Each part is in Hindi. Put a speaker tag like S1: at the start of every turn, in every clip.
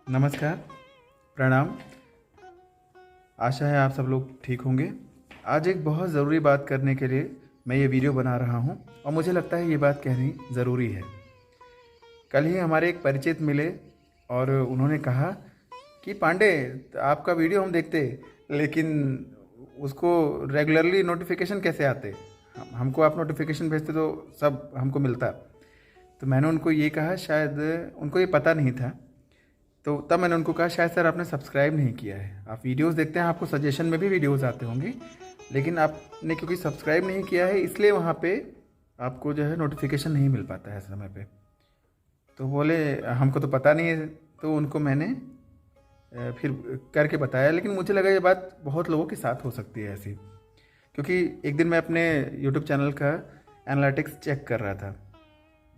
S1: नमस्कार, प्रणाम। आशा है आप सब लोग ठीक होंगे। आज एक बहुत ज़रूरी बात करने के लिए मैं ये वीडियो बना रहा हूँ और मुझे लगता है ये बात कहनी ज़रूरी है। कल ही हमारे एक परिचित मिले और उन्होंने कहा कि पांडे, आपका वीडियो हम देखते, लेकिन उसको रेगुलरली नोटिफिकेशन कैसे आते? हमको आप नोटिफिकेशन भेजते तो सब हमको मिलता। तो मैंने उनको ये कहा, शायद उनको ये पता नहीं था। तो तब मैंने उनको कहा, शायद सर आपने सब्सक्राइब नहीं किया है। आप वीडियोस देखते हैं, आपको सजेशन में भी वीडियोस आते होंगे, लेकिन आपने क्योंकि सब्सक्राइब नहीं किया है इसलिए वहाँ पे आपको जो है नोटिफिकेशन नहीं मिल पाता है समय पे। तो बोले हमको तो पता नहीं है। तो उनको मैंने फिर करके बताया, लेकिन मुझे लगा ये बात बहुत लोगों के साथ हो सकती है ऐसी। क्योंकि एक दिन मैं अपने यूट्यूब चैनल का एनालिटिक्स चेक कर रहा था,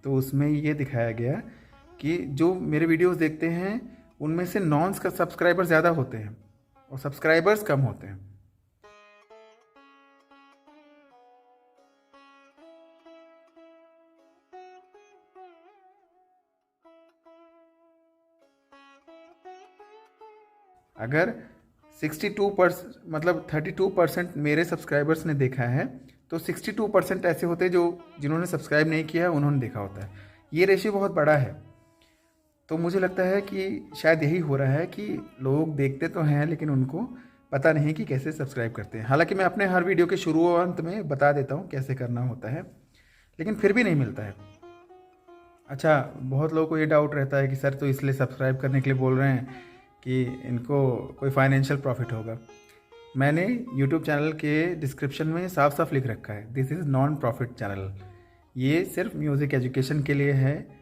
S1: तो उसमें ये दिखाया गया कि जो मेरे वीडियोस देखते हैं उनमें से नॉन सब्सक्राइबर ज़्यादा होते हैं और सब्सक्राइबर्स कम होते हैं। अगर 62% मतलब 32% मेरे सब्सक्राइबर्स ने देखा है, तो 62% ऐसे होते हैं जो जिन्होंने सब्सक्राइब नहीं किया है उन्होंने देखा होता है। ये रेशियो बहुत बड़ा है। तो मुझे लगता है कि शायद यही हो रहा है कि लोग देखते तो हैं लेकिन उनको पता नहीं कि कैसे सब्सक्राइब करते हैं। हालांकि मैं अपने हर वीडियो के शुरू और अंत में बता देता हूँ कैसे करना होता है, लेकिन फिर भी नहीं मिलता है। अच्छा, बहुत लोगों को ये डाउट रहता है कि सर तो इसलिए सब्सक्राइब करने के लिए बोल रहे हैं कि इनको कोई फाइनेंशियल प्रॉफिट होगा। मैंने यूट्यूब चैनल के डिस्क्रिप्शन में साफ साफ लिख रखा है, this is non profit channel. ये सिर्फ म्यूज़िक एजुकेशन के लिए है।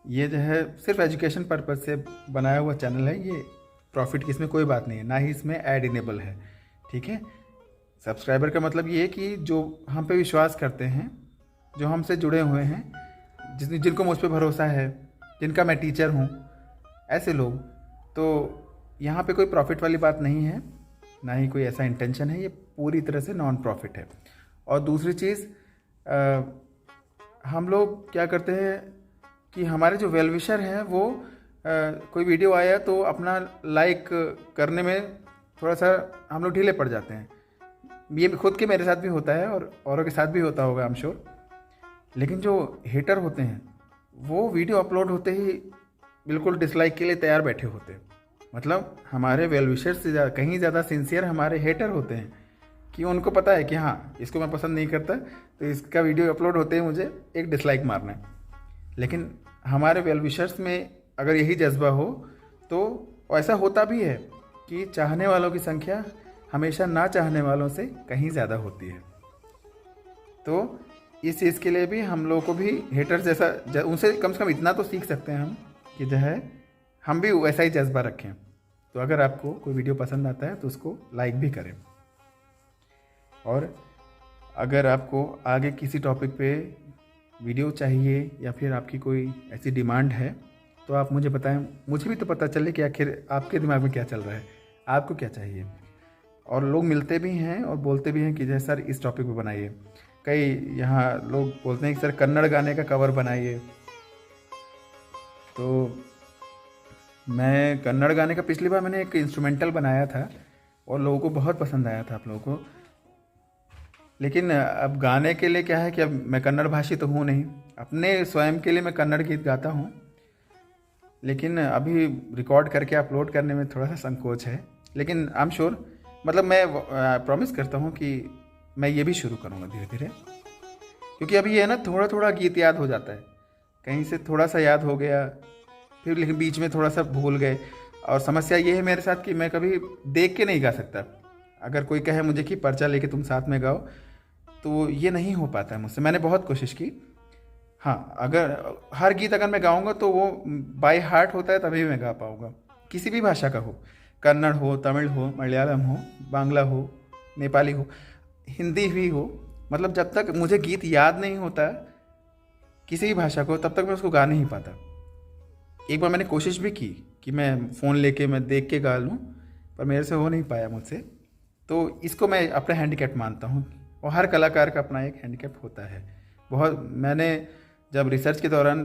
S1: ये जो है सिर्फ एजुकेशन पर्पज़ से बनाया हुआ चैनल है। ये प्रॉफिट की इसमें कोई बात नहीं है, ना ही इसमें ऐड इनेबल है। ठीक है। सब्सक्राइबर का मतलब ये है कि जो हम पे विश्वास करते हैं, जो हमसे जुड़े हुए हैं, जिनको मुझ पे भरोसा है, जिनका मैं टीचर हूँ, ऐसे लोग। तो यहाँ पे कोई प्रॉफिट वाली बात नहीं है, ना ही कोई ऐसा इंटेंशन है। ये पूरी तरह से नॉन प्रॉफिट है। और दूसरी चीज़, हम लोग क्या करते हैं कि हमारे जो वेल विशर हैं वो कोई वीडियो आया तो अपना लाइक करने में थोड़ा सा हम लोग ढीले पड़ जाते हैं। ये खुद के मेरे साथ भी होता है और औरों के साथ भी होता होगा, आई एम श्योर। लेकिन जो हेटर होते हैं वो वीडियो अपलोड होते ही बिल्कुल डिसलाइक के लिए तैयार बैठे होते हैं। मतलब हमारे वेल विशर से कहीं ज़्यादा सिंसियर हमारे हेटर होते हैं कि उनको पता है कि हाँ, इसको मैं पसंद नहीं करता, तो इसका वीडियो अपलोड होते ही मुझे एक डिसलाइक मारना है। लेकिन हमारे वेल विशर्स में अगर यही जज्बा हो तो ऐसा होता भी है कि चाहने वालों की संख्या हमेशा ना चाहने वालों से कहीं ज़्यादा होती है। तो इस चीज़ के लिए भी हम लोगों को भी हेटर्स जैसा उनसे कम से कम इतना तो सीख सकते हैं हम कि जो है हम भी वैसा ही जज्बा रखें। तो अगर आपको कोई वीडियो पसंद आता है तो उसको लाइक भी करें। और अगर आपको आगे किसी टॉपिक पे वीडियो चाहिए या फिर आपकी कोई ऐसी डिमांड है तो आप मुझे बताएं। मुझे भी तो पता चले कि आखिर आपके दिमाग में क्या चल रहा है, आपको क्या चाहिए। और लोग मिलते भी हैं और बोलते भी हैं कि जैसे सर इस टॉपिक पे बनाइए। कई यहाँ लोग बोलते हैं कि सर कन्नड़ गाने का कवर बनाइए। तो मैं कन्नड़ गाने का पिछली बार मैंने एक इंस्ट्रूमेंटल बनाया था और लोगों को बहुत पसंद आया था, आप लोगों को। लेकिन अब गाने के लिए क्या है कि अब मैं कन्नड़ भाषी तो हूँ नहीं, अपने स्वयं के लिए मैं कन्नड़ गीत गाता हूँ, लेकिन अभी रिकॉर्ड करके अपलोड करने में थोड़ा सा संकोच है। लेकिन आई एम श्योर, मतलब मैं प्रॉमिस करता हूँ कि मैं ये भी शुरू करूँगा धीरे धीरे। क्योंकि अभी ये है ना, थोड़ा थोड़ा गीत याद हो जाता है, कहीं से थोड़ा सा याद हो गया, फिर लेकिन बीच में थोड़ा सा भूल गए। और समस्या ये है मेरे साथ कि मैं कभी देख के नहीं गा सकता। अगर कोई कहे मुझे कि पर्चा लेके तुम साथ में गाओ, तो ये नहीं हो पाता है मुझसे। मैंने बहुत कोशिश की। हाँ, अगर हर गीत अगर मैं गाऊंगा तो वो बाय हार्ट होता है, तभी मैं गा पाऊंगा। किसी भी भाषा का हो, कन्नड़ हो, तमिल हो, मलयालम हो, बांग्ला हो, नेपाली हो, हिंदी भी हो, मतलब जब तक मुझे गीत याद नहीं होता किसी भी भाषा को, तब तक मैं उसको गा नहीं पाता। एक बार मैंने कोशिश भी की कि मैं फ़ोन लेके मैं देख के गा लूँ, पर मेरे से हो नहीं पाया मुझसे। तो इसको मैं अपना हैंडीकैप मानता हूँ और हर कलाकार का अपना एक हैंडीकैप होता है। बहुत मैंने जब रिसर्च के दौरान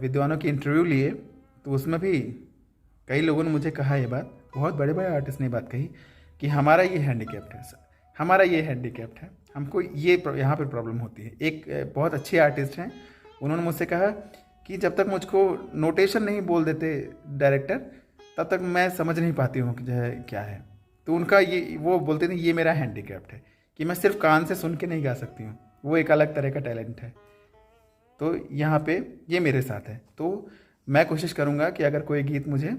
S1: विद्वानों की इंटरव्यू लिए तो उसमें भी कई लोगों ने मुझे कहा ये बात, बहुत बड़े बड़े आर्टिस्ट ने बात कही कि हमारा ये हैंडीकैप्ड है, हमारा ये हैंडीकैप्ड है, हमको ये यहाँ पे प्रॉब्लम होती है। एक बहुत अच्छे आर्टिस्ट हैं, उन्होंने मुझसे कहा कि जब तक मुझको नोटेशन नहीं बोल देते डायरेक्टर, तब तक मैं समझ नहीं पाती हूँ कि जो है क्या है। तो उनका ये, वो बोलते थे ये मेरा हैंडीकैप्ड है कि मैं सिर्फ कान से सुन के नहीं गा सकती हूँ, वो एक अलग तरह का टैलेंट है। तो यहाँ पे ये मेरे साथ है। तो मैं कोशिश करूँगा कि अगर कोई गीत मुझे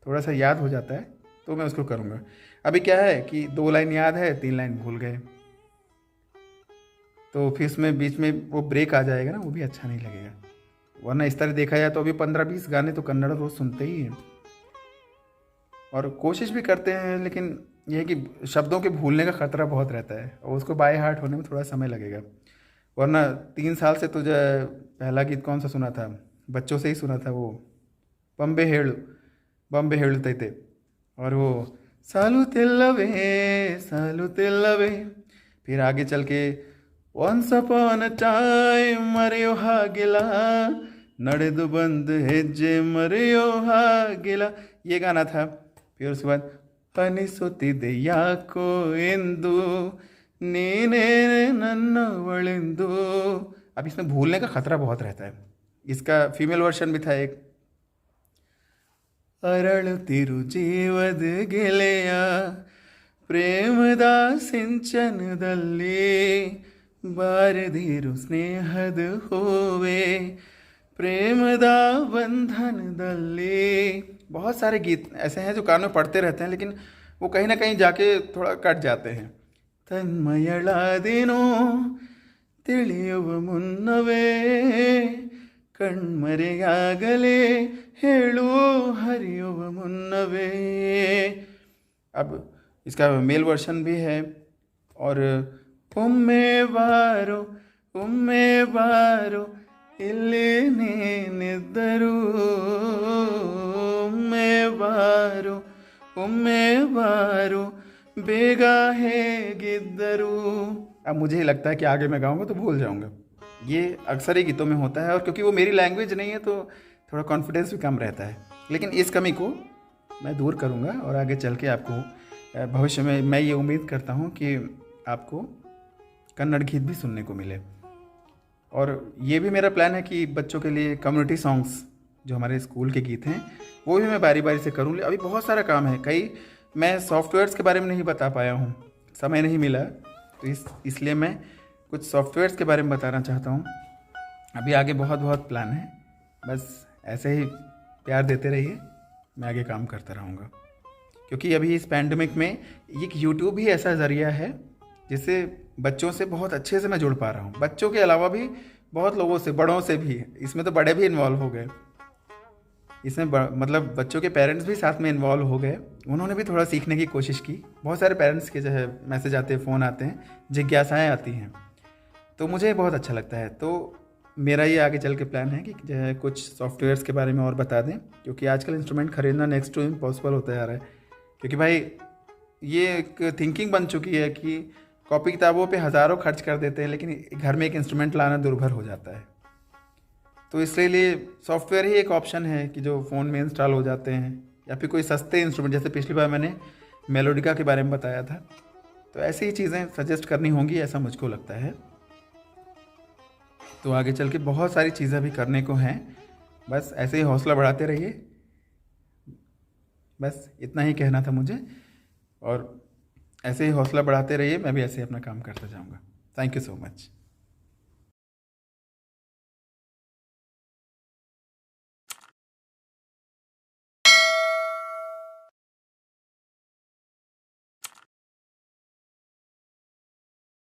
S1: थोड़ा सा याद हो जाता है तो मैं उसको करूँगा। अभी क्या है कि 2 लाइन याद है, 3 लाइन भूल गए, तो फिर उसमें बीच में वो ब्रेक आ जाएगा ना, वो भी अच्छा नहीं लगेगा। वरना इस तरह देखा जाए तो अभी 15-20 गाने तो कन्नड़ रोज़ सुनते ही हैं और कोशिश भी करते हैं, लेकिन यह है कि शब्दों के भूलने का ख़तरा बहुत रहता है और उसको बाय हार्ट होने में थोड़ा समय लगेगा। वरना 3 साल से तो जो पहला गीत कौन सा सुना था, बच्चों से ही सुना था, वो बम्बे हेलुतैते, और वो सालू तिल्लवे, फिर आगे चल के वंस अपॉन अ टाइम मरियो हागिला, नड़ेदु बंद हेज्जे मरियो हागिला, ये गाना था। फिर उसके बाद अनिसुत्तिदे याको इंदु नीने नन्नवळिंदु। अब इसमें भूलने का खतरा बहुत रहता है। इसका फीमेल वर्जन भी था एक, अरಳುತ್ತಿರು ಜೀವದ ಗೆಳೆಯ ಪ್ರೇಮದ ಸಿಂಚನದಲ್ಲಿ ಬಾರದಿರು ಸ್ನೇಹದ ಹೂವೆ प्रेमदा बंधनदल्ली। बहुत सारे गीत ऐसे हैं जो कान में पढ़ते रहते हैं, लेकिन वो कहीं ना कहीं जाके थोड़ा कट जाते हैं। तन्मयಳ दिनो ತಿಳಿಯುವ ಮುನ್ನವೇ ಕಣ್ಮರೆಯಾಗಲೇ ಹೇಳು ಹರಿಯುವ ಮುನ್ನವೇ। अब इसका मेल वर्जन भी है, और उम्मे बारो ಇಲ್ಲಿ ನೀನಿದ್ದರು ಒಮ್ಮೆ ಬಾರು ಬೇಗ ಹೇಗಿದ್ದರು। अब मुझे ही लगता है कि आगे मैं गाऊंगा तो भूल जाऊंगा। ये अक्सर ही गीतों में होता है, और क्योंकि वो मेरी लैंग्वेज नहीं है तो थोड़ा कॉन्फिडेंस भी कम रहता है। लेकिन इस कमी को मैं दूर करूंगा, और आगे चल के आपको भविष्य में मैं ये उम्मीद करता हूँ कि आपको कन्नड़ गीत भी सुनने को मिले। और ये भी मेरा प्लान है कि बच्चों के लिए कम्युनिटी सॉन्ग्स जो हमारे स्कूल के गीत हैं वो भी मैं बारी बारी से करूँ। अभी बहुत सारा काम है, कई मैं सॉफ्टवेयर्स के बारे में नहीं बता पाया हूँ, समय नहीं मिला, तो इसलिए मैं कुछ सॉफ्टवेयर्स के बारे में बताना चाहता हूँ। अभी आगे बहुत बहुत प्लान है, बस ऐसे ही प्यार देते रहिए, मैं आगे काम करता रहूँगा। क्योंकि अभी इस पैंडमिक में एक यूट्यूब ही ऐसा ज़रिया है जिससे बच्चों से बहुत अच्छे से मैं जुड़ पा रहा हूँ। बच्चों के अलावा भी बहुत लोगों से, बड़ों से भी, इसमें तो बड़े भी इन्वॉल्व हो गए, इसमें मतलब बच्चों के पेरेंट्स भी साथ में इन्वॉल्व हो गए, उन्होंने भी थोड़ा सीखने की कोशिश की। बहुत सारे पेरेंट्स के जो है मैसेज आते हैं, फ़ोन आते हैं, जिज्ञासाएँ आती हैं, तो मुझे बहुत अच्छा लगता है। तो मेरा ये आगे चल के प्लान है कि जो है कुछ सॉफ्टवेयर्स के बारे में और बता दें, क्योंकि आजकल इंस्ट्रूमेंट खरीदना नेक्स्ट टू इम्पॉसिबल होता जा रहा है। क्योंकि भाई ये एक थिंकिंग बन चुकी है कि कॉपी किताबों पे हज़ारों खर्च कर देते हैं, लेकिन घर में एक इंस्ट्रूमेंट लाना दुर्भर हो जाता है। तो इसलिए सॉफ्टवेयर ही एक ऑप्शन है कि जो फ़ोन में इंस्टॉल हो जाते हैं, या फिर कोई सस्ते इंस्ट्रूमेंट, जैसे पिछली बार मैंने मेलोडिका के बारे में बताया था, तो ऐसी ही चीज़ें सजेस्ट करनी होंगी, ऐसा मुझको लगता है। तो आगे चल के बहुत सारी चीज़ें भी करने को हैं, बस ऐसे ही हौसला बढ़ाते रहिए, बस इतना ही कहना था मुझे। और ऐसे ही हौसला बढ़ाते रहिए, मैं भी ऐसे ही अपना काम करता जाऊँगा। Thank you so much.